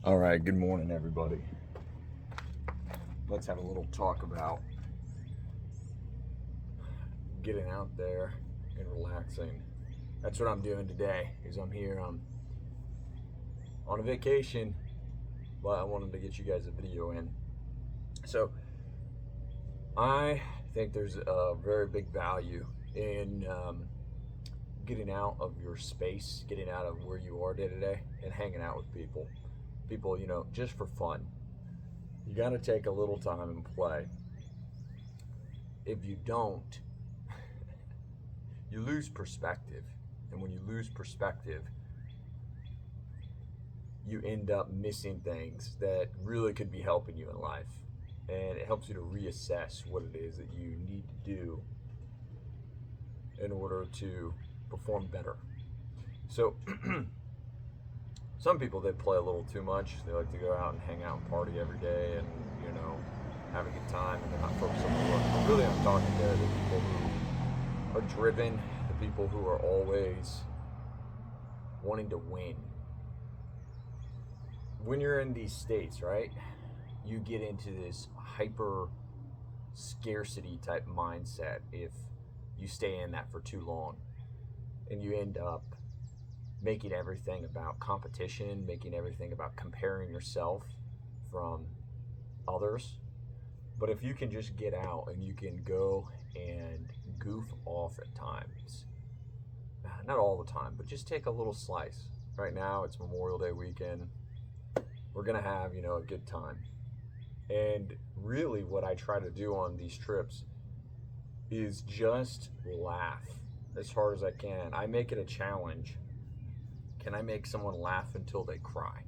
All right, good morning, everybody. Let's have a little talk about getting out there and relaxing. That's what I'm doing today. Is I'm here on a vacation, but I wanted to get you guys a video in. So I think there's a very big value in getting out of your space, getting out of where you are day to day, and hanging out with people. People, just for fun. You got to take a little time and play. If you don't, you lose perspective. And when you lose perspective, you end up missing things that really could be helping you in life. And it helps you to reassess what it is that you need to do in order to perform better. So, some people, they play a little too much. They like to go out and hang out and party every day and, have a good time, and they're not focused on the work. But really, I'm talking to the people who are driven, the people who are always wanting to win. When you're in these states, right, you get into this hyper scarcity type mindset if you stay in that for too long. And you end up making everything about competition, making everything about comparing yourself from others. But if you can just get out and you can go and goof off at times, not all the time, but just take a little slice. Right now, it's Memorial Day weekend. We're going to have, a good time. And really what I try to do on these trips is just laugh as hard as I can. I make it a challenge. Can I make someone laugh until they cry?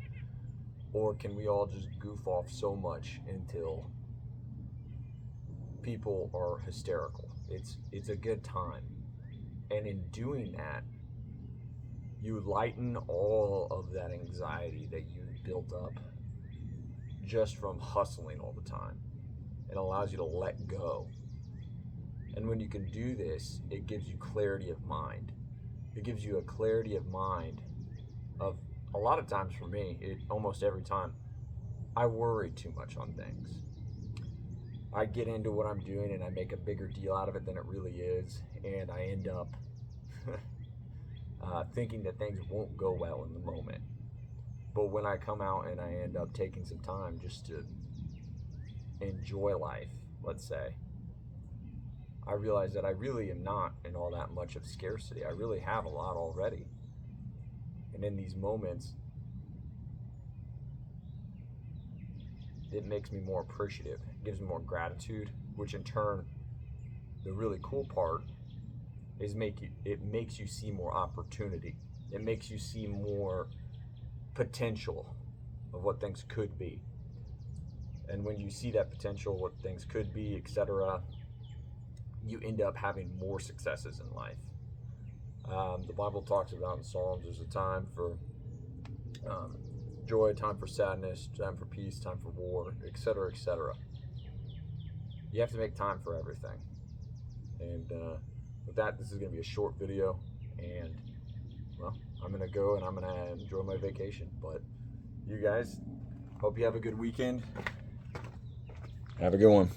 Or can we all just goof off so much until people are hysterical? It's a good time. And in doing that, you lighten all of that anxiety that you built up just from hustling all the time. It allows you to let go. And when you can do this, it gives you clarity of mind. It gives you a clarity of mind of, a lot of times for me, almost every time, I worry too much on things. I get into what I'm doing and I make a bigger deal out of it than it really is, and I end up thinking that things won't go well in the moment. But when I come out and I end up taking some time just to enjoy life, let's say, I realize that I really am not in all that much of scarcity. I really have a lot already. And in these moments, it makes me more appreciative. It gives me more gratitude, which in turn, the really cool part is it makes you see more opportunity. It makes you see more potential of what things could be. And when you see that potential, what things could be, etc., you end up having more successes in life. The Bible talks about in Psalms, there's a time for joy, time for sadness, time for peace, time for war, etc., etc. You have to make time for everything. And with that, this is going to be a short video, and well, I'm going to go and I'm going to enjoy my vacation. But you guys, hope you have a good weekend. Have a good one.